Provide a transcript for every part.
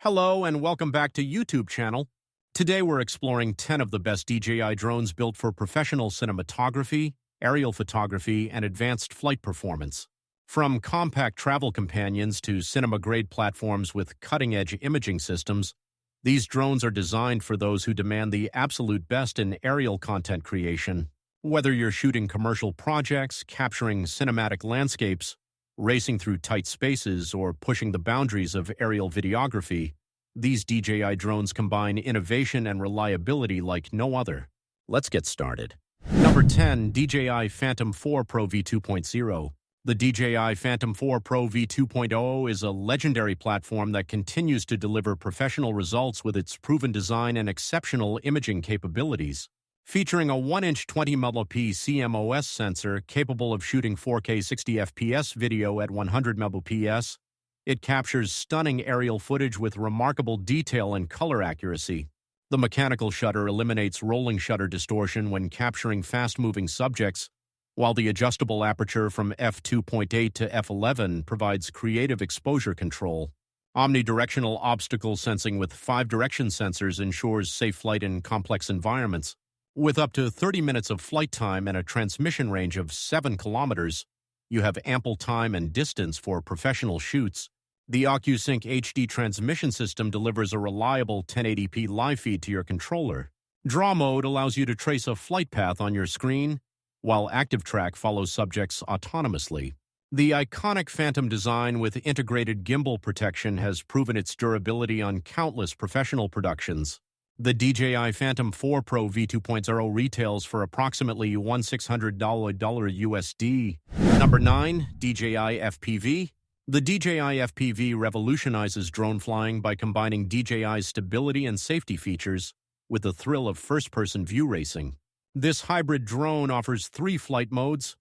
Hello and welcome back to YouTube channel. Today we're exploring 10 of the best DJI drones built for professional cinematography, aerial photography, and advanced flight performance. From compact travel companions to cinema-grade platforms with cutting-edge imaging systems, these drones are designed for those who demand the absolute best in aerial content creation. Whether you're shooting commercial projects, capturing cinematic landscapes, racing through tight spaces, or pushing the boundaries of aerial videography, these DJI drones combine innovation and reliability like no other. Let's get started. Number 10. DJI Phantom 4 Pro V2.0. The DJI Phantom 4 Pro V2.0 is a legendary platform that continues to deliver professional results with its proven design and exceptional imaging capabilities. Featuring a 1-inch 20MP CMOS sensor capable of shooting 4K 60 FPS video at 100 Mbps, it captures stunning aerial footage with remarkable detail and color accuracy. The mechanical shutter eliminates rolling shutter distortion when capturing fast-moving subjects, while the adjustable aperture from f2.8 to f11 provides creative exposure control. Omnidirectional obstacle sensing with 5-direction sensors ensures safe flight in complex environments. With up to 30 minutes of flight time and a transmission range of 7 kilometers, you have ample time and distance for professional shoots. The OcuSync HD transmission system delivers a reliable 1080p live feed to your controller. Draw mode allows you to trace a flight path on your screen, while Active Track follows subjects autonomously. The iconic Phantom design with integrated gimbal protection has proven its durability on countless professional productions. The DJI Phantom 4 Pro V2.0 retails for approximately $1,600 USD. Number 9. DJI FPV. The DJI FPV revolutionizes drone flying by combining DJI's stability and safety features with the thrill of first-person view racing. This hybrid drone offers 3 flight modes: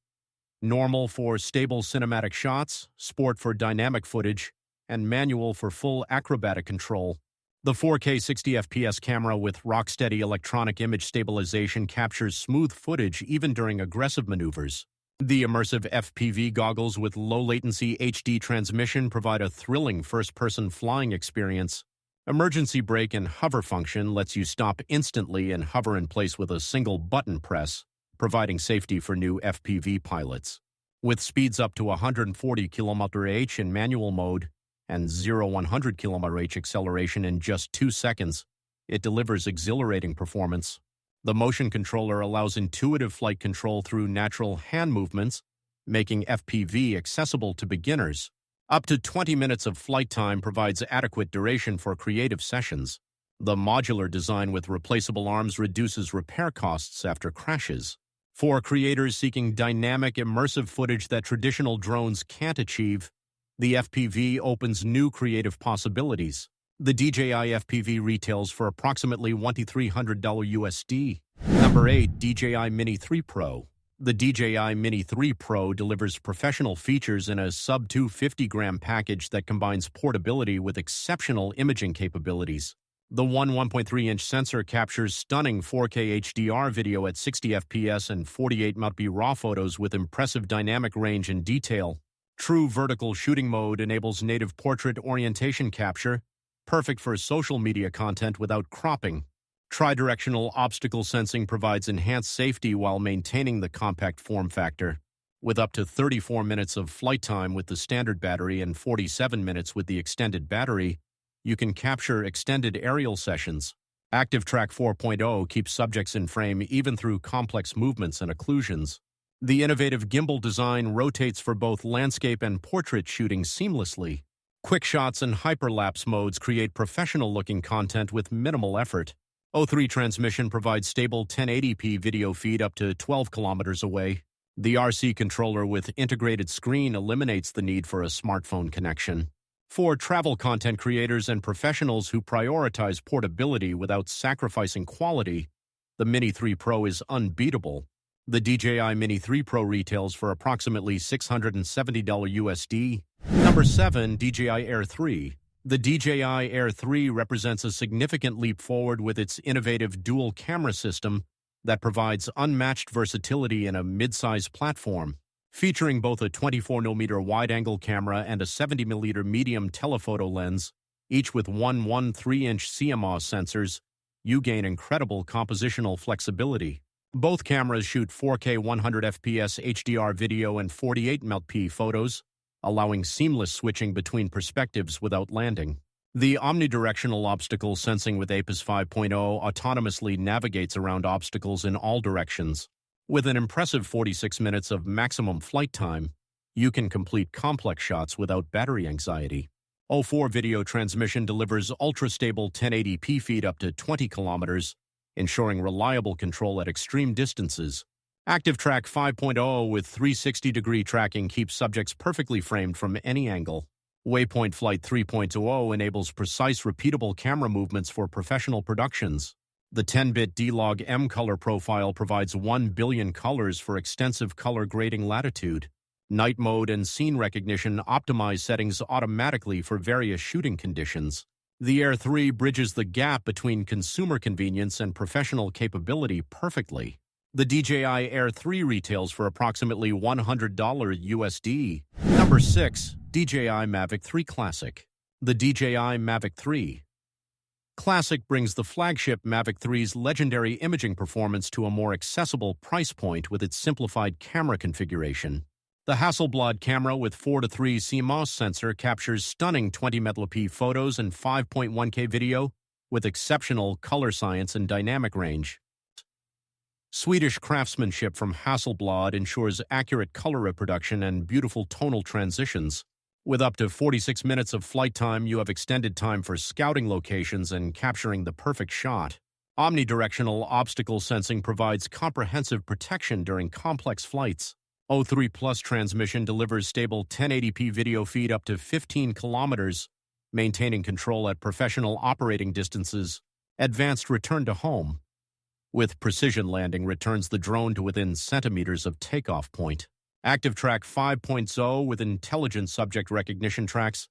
normal for stable cinematic shots, sport for dynamic footage, and manual for full acrobatic control. The 4K 60 FPS camera with rock-steady electronic image stabilization captures smooth footage even during aggressive maneuvers. The immersive FPV goggles with low-latency HD transmission provide a thrilling first-person flying experience. Emergency brake and hover function lets you stop instantly and hover in place with a single button press, providing safety for new FPV pilots. With speeds up to 140 km/h in manual mode, and 0-100 km/h acceleration in just 2 seconds, it delivers exhilarating performance. The motion controller allows intuitive flight control through natural hand movements, making FPV accessible to beginners. Up to 20 minutes of flight time provides adequate duration for creative sessions. The modular design with replaceable arms reduces repair costs after crashes. For creators seeking dynamic, immersive footage that traditional drones can't achieve, the FPV opens new creative possibilities. The DJI FPV retails for approximately $1,300 USD. Number 8. DJI Mini 3 Pro. The DJI Mini 3 Pro delivers professional features in a sub-250-gram package that combines portability with exceptional imaging capabilities. The 1.3-inch sensor captures stunning 4K HDR video at 60 FPS and 48 MP RAW photos with impressive dynamic range and detail. True vertical shooting mode enables native portrait orientation capture, perfect for social media content without cropping. Tridirectional obstacle sensing provides enhanced safety while maintaining the compact form factor. With up to 34 minutes of flight time with the standard battery and 47 minutes with the extended battery, you can capture extended aerial sessions. Active Track 4.0 keeps subjects in frame even through complex movements and occlusions. The innovative gimbal design rotates for both landscape and portrait shooting seamlessly. Quick shots and hyperlapse modes create professional-looking content with minimal effort. O3 transmission provides stable 1080p video feed up to 12 kilometers away. The RC controller with integrated screen eliminates the need for a smartphone connection. For travel content creators and professionals who prioritize portability without sacrificing quality, the Mini 3 Pro is unbeatable. The DJI Mini 3 Pro retails for approximately $670 USD. Number 7. DJI Air 3. The DJI Air 3 represents a significant leap forward with its innovative dual camera system that provides unmatched versatility in a mid-size platform. Featuring both a 24mm wide-angle camera and a 70mm medium telephoto lens, Each with 1.13-inch CMOS sensors, you gain incredible compositional flexibility. Both cameras shoot 4K 100 FPS HDR video and 48MP photos, allowing seamless switching between perspectives without landing. The omnidirectional obstacle sensing with APIS 5.0 autonomously navigates around obstacles in all directions. With an impressive 46 minutes of maximum flight time, you can complete complex shots without battery anxiety. O4 video transmission delivers ultra-stable 1080p feed up to 20 kilometers, ensuring reliable control at extreme distances. ActiveTrack 5.0 with 360-degree tracking keeps subjects perfectly framed from any angle. Waypoint Flight 3.0 enables precise, repeatable camera movements for professional productions. The 10-bit D-Log M color profile provides 1 billion colors for extensive color grading latitude. Night mode and scene recognition optimize settings automatically for various shooting conditions. The Air 3 bridges the gap between consumer convenience and professional capability perfectly. The DJI Air 3 retails for approximately $100 USD. Number 6. DJI Mavic 3 Classic. The DJI Mavic 3 Classic brings the flagship Mavic 3's legendary imaging performance to a more accessible price point with its simplified camera configuration. The Hasselblad camera with 4:3 CMOS sensor captures stunning 20MP photos and 5.1K video with exceptional color science and dynamic range. Swedish craftsmanship from Hasselblad ensures accurate color reproduction and beautiful tonal transitions. With up to 46 minutes of flight time, you have extended time for scouting locations and capturing the perfect shot. Omnidirectional obstacle sensing provides comprehensive protection during complex flights. O3 Plus transmission delivers stable 1080p video feed up to 15 kilometers, maintaining control at professional operating distances. Advanced return to home with precision landing returns the drone to within centimeters of takeoff point. ActiveTrack 5.0 with intelligent subject recognition tracks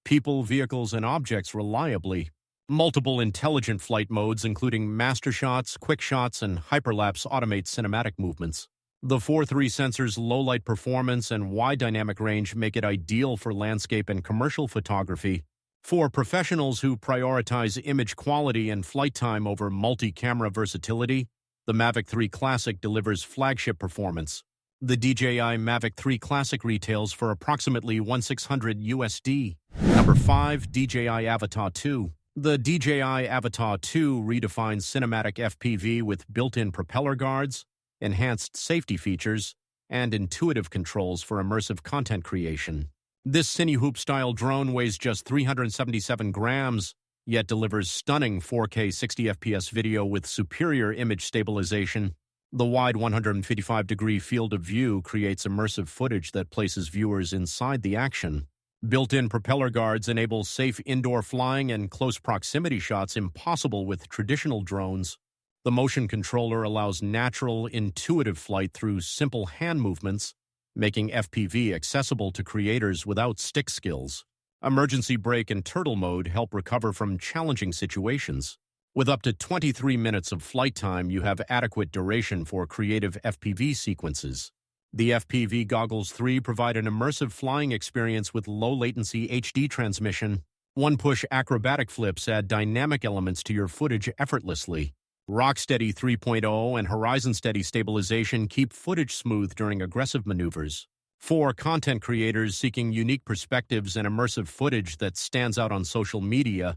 people, vehicles, and objects reliably. Multiple intelligent flight modes including master shots, quick shots, and hyperlapse automate cinematic movements. The 4.3 sensor's low-light performance and wide dynamic range make it ideal for landscape and commercial photography. For professionals who prioritize image quality and flight time over multi-camera versatility, the Mavic 3 Classic delivers flagship performance. The DJI Mavic 3 Classic retails for approximately $1,600 USD. Number 5. DJI Avata 2. The DJI Avata 2 redefines cinematic FPV with built-in propeller guards, enhanced safety features, and intuitive controls for immersive content creation. This Cinehoop-style drone weighs just 377 grams, yet delivers stunning 4K 60 FPS video with superior image stabilization. The wide 155-degree field of view creates immersive footage that places viewers inside the action. Built-in propeller guards enable safe indoor flying and close proximity shots impossible with traditional drones. The motion controller allows natural, intuitive flight through simple hand movements, making FPV accessible to creators without stick skills. Emergency brake and turtle mode help recover from challenging situations. With up to 23 minutes of flight time, you have adequate duration for creative FPV sequences. The FPV Goggles 3 provide an immersive flying experience with low-latency HD transmission. One-push acrobatic flips add dynamic elements to your footage effortlessly. Rocksteady 3.0 and Horizon Steady stabilization keep footage smooth during aggressive maneuvers. For content creators seeking unique perspectives and immersive footage that stands out on social media,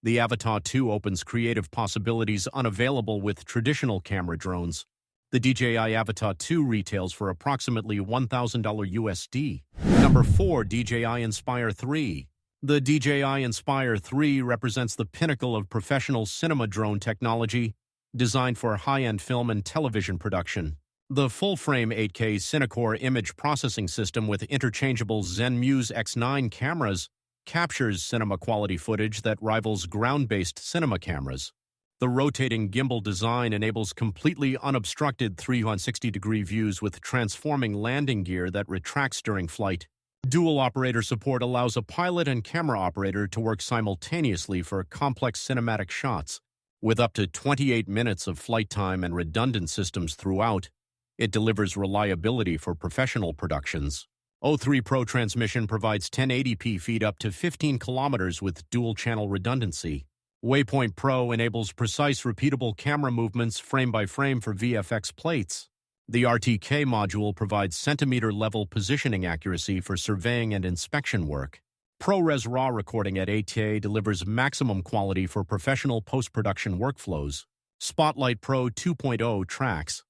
the Avata 2 opens creative possibilities unavailable with traditional camera drones. The DJI Avata 2 retails for approximately $1,000 USD. Number 4. DJI Inspire 3. The DJI Inspire 3 represents the pinnacle of professional cinema drone technology, designed for high-end film and television production. The full-frame 8K Cinecore image processing system with interchangeable ZenMuse X9 cameras captures cinema-quality footage that rivals ground-based cinema cameras. The rotating gimbal design enables completely unobstructed 360-degree views with transforming landing gear that retracts during flight. Dual operator support allows a pilot and camera operator to work simultaneously for complex cinematic shots. With up to 28 minutes of flight time and redundant systems throughout, it delivers reliability for professional productions. O3 Pro transmission provides 1080p feed up to 15 kilometers with dual-channel redundancy. Waypoint Pro enables precise, repeatable camera movements frame by frame for VFX plates. The RTK module provides centimeter-level positioning accuracy for surveying and inspection work. ProRes RAW recording at 8K delivers maximum quality for professional post-production workflows. Spotlight Pro 2.0 tracks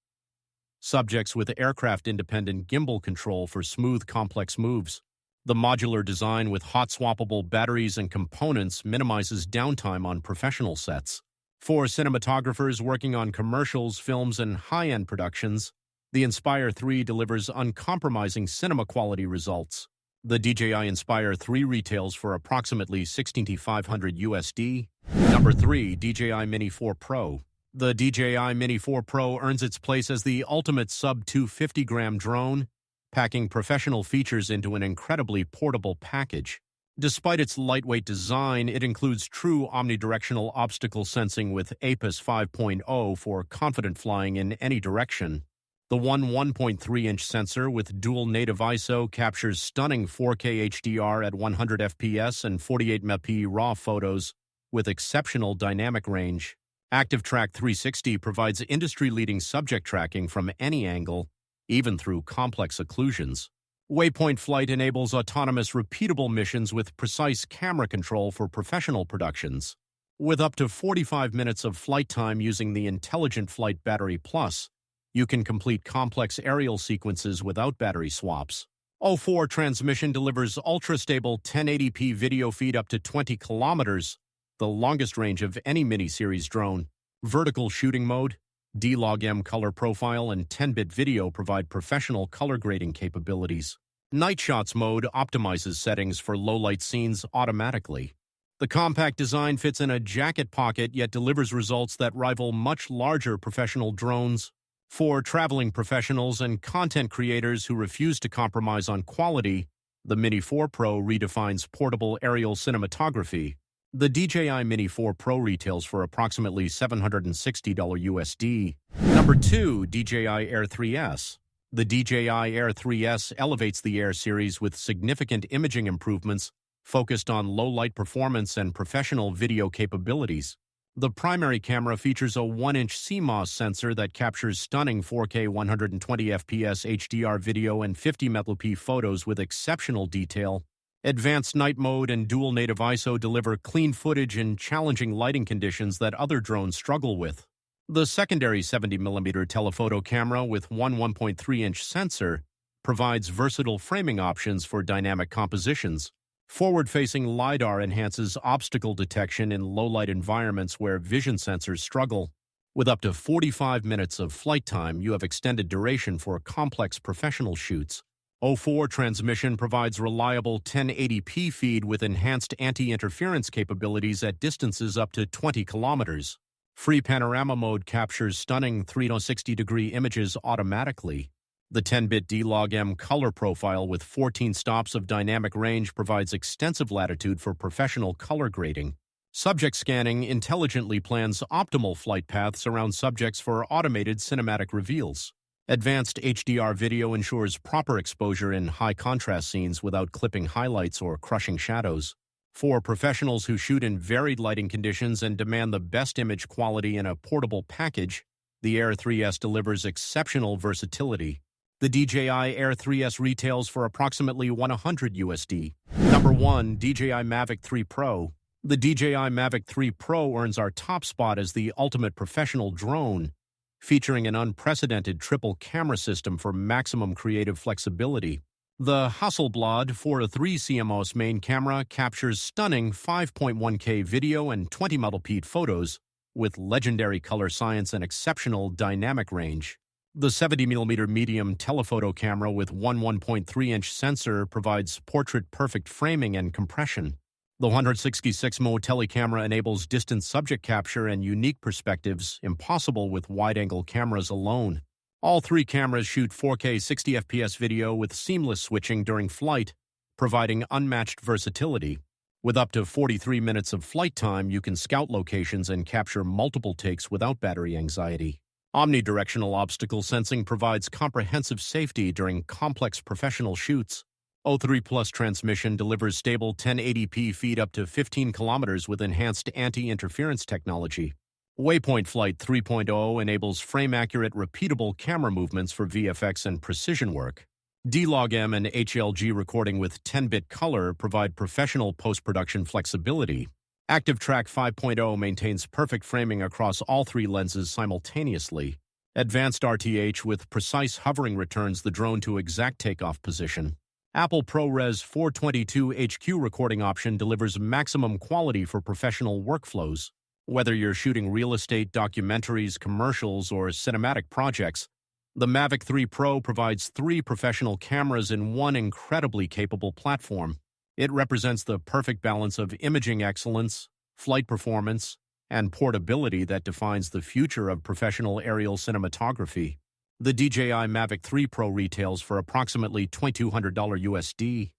subjects with aircraft-independent gimbal control for smooth, complex moves. The modular design with hot-swappable batteries and components minimizes downtime on professional sets. For cinematographers working on commercials, films, and high-end productions, the Inspire 3 delivers uncompromising cinema-quality results. The DJI Inspire 3 retails for approximately $16,500 USD. Number 3. DJI Mini 4 Pro. The DJI Mini 4 Pro earns its place as the ultimate sub-250-gram drone, packing professional features into an incredibly portable package. Despite its lightweight design, it includes true omnidirectional obstacle sensing with APIS 5.0 for confident flying in any direction. The 1.3-inch sensor with dual native ISO captures stunning 4K HDR at 100 FPS and 48 MP RAW photos with exceptional dynamic range. ActiveTrack 360 provides industry-leading subject tracking from any angle, even through complex occlusions. Waypoint Flight enables autonomous, repeatable missions with precise camera control for professional productions. With up to 45 minutes of flight time using the Intelligent Flight Battery Plus, you can complete complex aerial sequences without battery swaps. O4 transmission delivers ultra-stable 1080p video feed up to 20 kilometers, the longest range of any mini-series drone. Vertical shooting mode, D-Log-M color profile, and 10-bit video provide professional color grading capabilities. Night Shots mode optimizes settings for low-light scenes automatically. The compact design fits in a jacket pocket yet delivers results that rival much larger professional drones. For traveling professionals and content creators who refuse to compromise on quality, the Mini 4 Pro redefines portable aerial cinematography. The DJI Mini 4 Pro retails for approximately $760 USD. Number 2. DJI Air 3S. The DJI Air 3S elevates the Air series with significant imaging improvements focused on low-light performance and professional video capabilities. The primary camera features a 1-inch CMOS sensor that captures stunning 4K 120 FPS HDR video and 50 MP photos with exceptional detail. Advanced night mode and dual native ISO deliver clean footage in challenging lighting conditions that other drones struggle with. The secondary 70mm telephoto camera with 1.3-inch sensor provides versatile framing options for dynamic compositions. Forward-facing LiDAR enhances obstacle detection in low-light environments where vision sensors struggle. With up to 45 minutes of flight time, you have extended duration for complex professional shoots. O4 transmission provides reliable 1080p feed with enhanced anti-interference capabilities at distances up to 20 kilometers. Free panorama mode captures stunning 360-degree images automatically. The 10-bit D-Log-M color profile with 14 stops of dynamic range provides extensive latitude for professional color grading. Subject scanning intelligently plans optimal flight paths around subjects for automated cinematic reveals. Advanced HDR video ensures proper exposure in high-contrast scenes without clipping highlights or crushing shadows. For professionals who shoot in varied lighting conditions and demand the best image quality in a portable package, the Air 3S delivers exceptional versatility. The DJI Air 3S retails for approximately $100 USD. Number 1. DJI Mavic 3 Pro. The DJI Mavic 3 Pro earns our top spot as the ultimate professional drone, featuring an unprecedented triple camera system for maximum creative flexibility. The Hasselblad 4-3 CMOS main camera captures stunning 5.1K video and 20 MP photos with legendary color science and exceptional dynamic range. The 70mm medium telephoto camera with 1.3-inch sensor provides portrait-perfect framing and compression. The 166mm telecamera enables distant subject capture and unique perspectives impossible with wide-angle cameras alone. All three cameras shoot 4K 60 FPS video with seamless switching during flight, providing unmatched versatility. With up to 43 minutes of flight time, you can scout locations and capture multiple takes without battery anxiety. Omnidirectional obstacle sensing provides comprehensive safety during complex professional shoots. O3 Plus transmission delivers stable 1080p feed up to 15 kilometers with enhanced anti-interference technology. Waypoint Flight 3.0 enables frame-accurate, repeatable camera movements for VFX and precision work. D-Log-M and HLG recording with 10-bit color provide professional post-production flexibility. Active Track 5.0 maintains perfect framing across all 3 lenses simultaneously. Advanced RTH with precise hovering returns the drone to exact takeoff position. Apple ProRes 422 HQ recording option delivers maximum quality for professional workflows. Whether you're shooting real estate, documentaries, commercials, or cinematic projects, the Mavic 3 Pro provides 3 professional cameras in one incredibly capable platform. It represents the perfect balance of imaging excellence, flight performance, and portability that defines the future of professional aerial cinematography. The DJI Mavic 3 Pro retails for approximately $2,200 USD.